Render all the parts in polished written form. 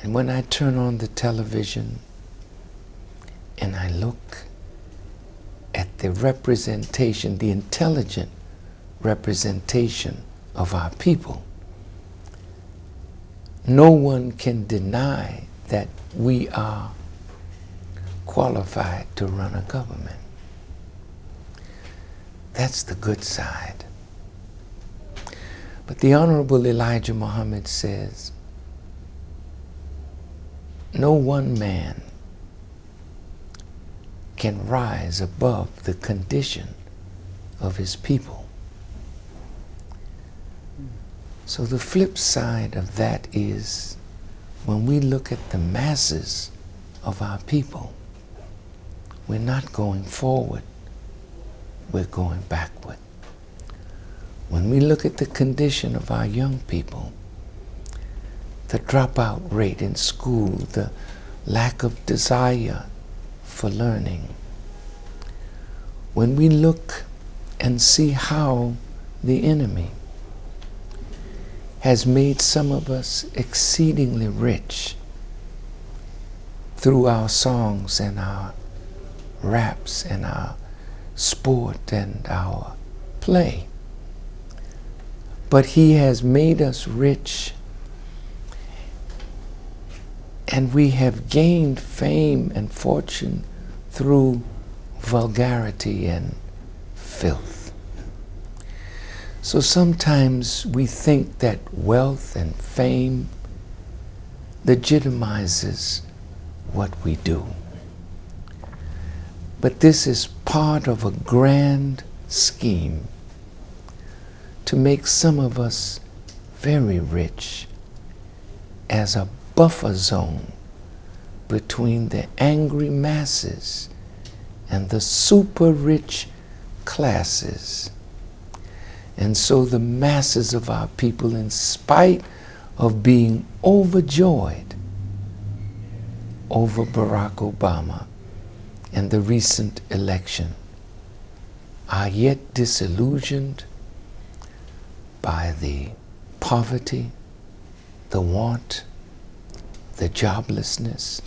And when I turn on the television and I look at the representation, the intelligent representation of our people, no one can deny that we are qualified to run a government. That's the good side. But the Honorable Elijah Muhammad says, no one man can rise above the condition of his people. So the flip side of that is, when we look at the masses of our people, we're not going forward, we're going backward. When we look at the condition of our young people, the dropout rate in school, the lack of desire for learning, when we look and see how the enemy has made some of us exceedingly rich through our songs and our raps and our sport and our play, but he has made us rich, and we have gained fame and fortune through vulgarity and filth. So sometimes we think that wealth and fame legitimizes what we do. But this is part of a grand scheme to make some of us very rich as a buffer zone between the angry masses and the super rich classes. And so the masses of our people, in spite of being overjoyed over Barack Obama and the recent election, are yet disillusioned by the poverty, the want, the joblessness,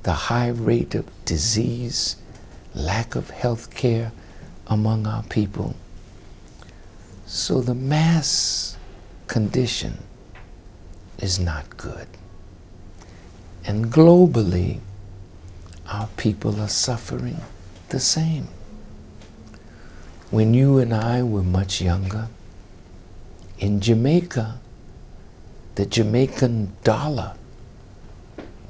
the high rate of disease, lack of health care among our people. So the mass condition is not good. And globally, our people are suffering the same. When you and I were much younger, in Jamaica, the Jamaican dollar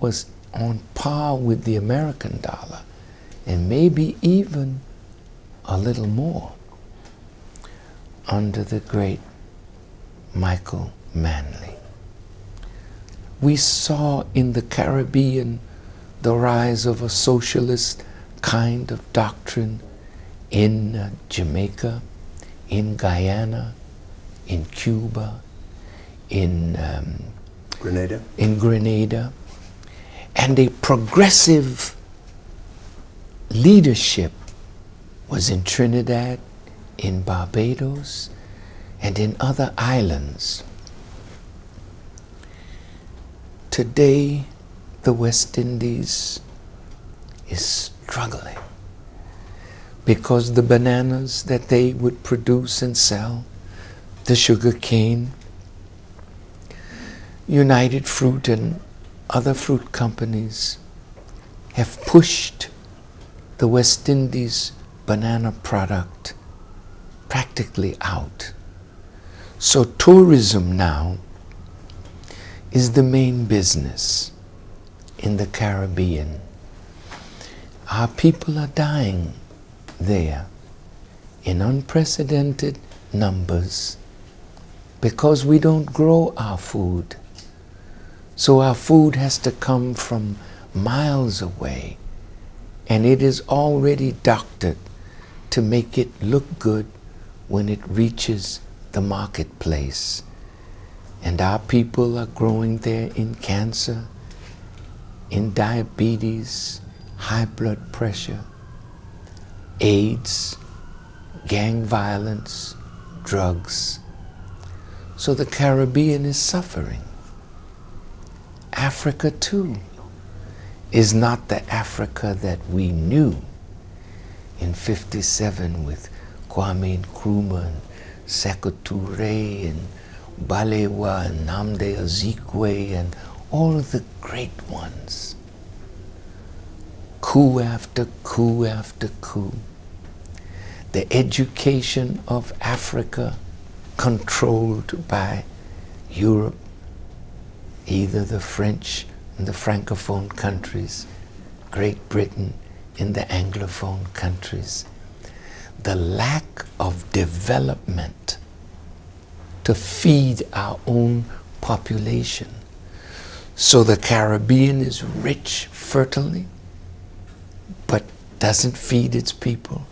was on par with the American dollar, and maybe even a little more, under the great Michael Manley. We saw in the Caribbean the rise of a socialist kind of doctrine in Jamaica, in Guyana, in Cuba, in Grenada, and a progressive leadership was in Trinidad, in Barbados, and in other islands. Today, the West Indies is struggling because the bananas that they would produce and sell, the sugar cane, United Fruit and other fruit companies have pushed the West Indies banana product practically out. So tourism now is the main business in the Caribbean. Our people are dying there in unprecedented numbers because we don't grow our food. So our food has to come from miles away, and it is already doctored to make it look good when it reaches the marketplace. And our people are growing there in cancer, in diabetes, high blood pressure, AIDS, gang violence, drugs. So the Caribbean is suffering. Africa too is not the Africa that we knew in '57 with Kwame Nkrumah and Sekou Touré and Balewa and Nnamdi Azikiwe and all of the great ones. Coup after coup after coup. The education of Africa controlled by Europe, either the French in the Francophone countries, Great Britain in the Anglophone countries. The lack of development to feed our own population. So the Caribbean is rich fertily, but doesn't feed its people.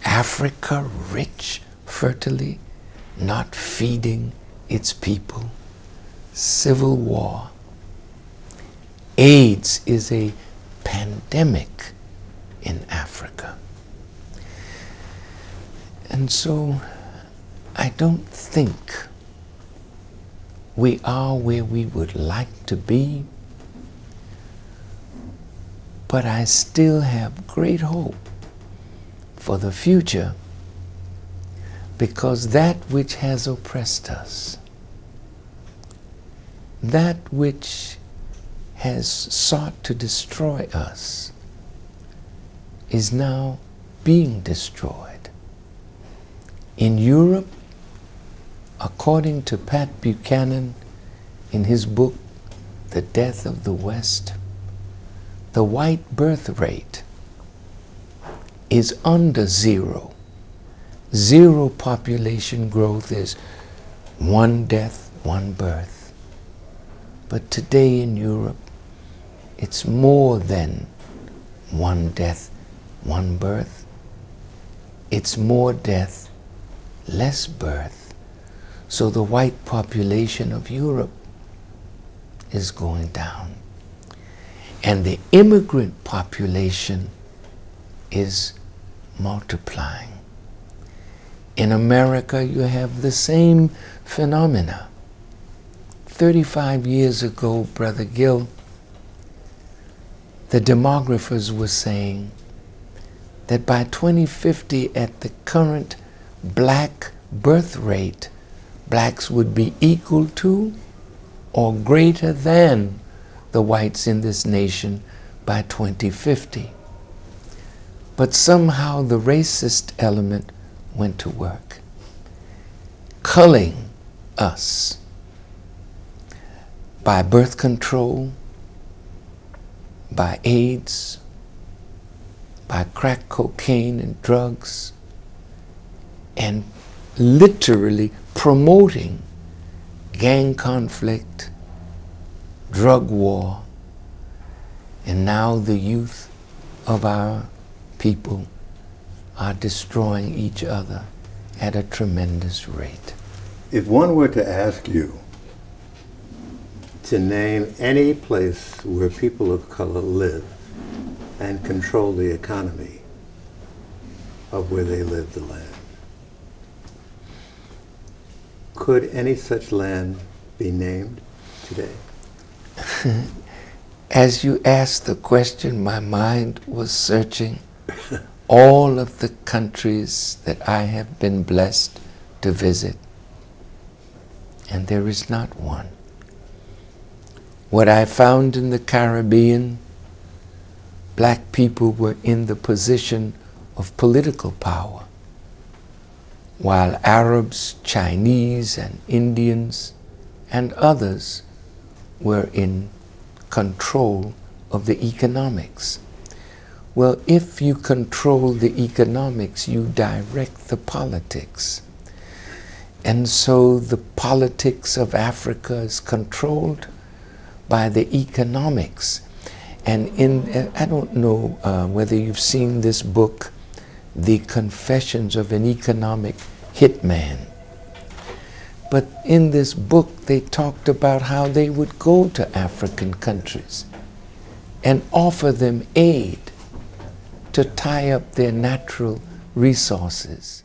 Africa rich fertily, not feeding its people. Civil war. AIDS is a pandemic in Africa. And so I don't think we are where we would like to be, but I still have great hope for the future, because that which has oppressed us, that which has sought to destroy us, is now being destroyed. In Europe, according to Pat Buchanan in his book, The Death of the West, the white birth rate is under zero. Zero population growth is one death, one birth. But today in Europe, it's more than one death, one birth. It's more death, less birth. So the white population of Europe is going down. And the immigrant population is multiplying. In America, you have the same phenomena. 35 years ago, Brother Gil, the demographers were saying that by 2050, at the current black birth rate, blacks would be equal to or greater than the whites in this nation by 2050. But somehow the racist element went to work, culling us by birth control, by AIDS, by crack cocaine and drugs, and literally promoting gang conflict, drug war, and now the youth of our people are destroying each other at a tremendous rate. If one were to ask you to name any place where people of color live and control the economy of where they live, the land, could any such land be named today? As you asked the question, my mind was searching all of the countries that I have been blessed to visit, and there is not one. What I found in the Caribbean, black people were in the position of political power, while Arabs, Chinese, and Indians, and others were in control of the economics. Well, if you control the economics, you direct the politics. And so the politics of Africa is controlled by the economics. And I don't know whether you've seen this book, The Confessions of an Economic Hitman. But in this book, they talked about how they would go to African countries and offer them aid to tie up their natural resources.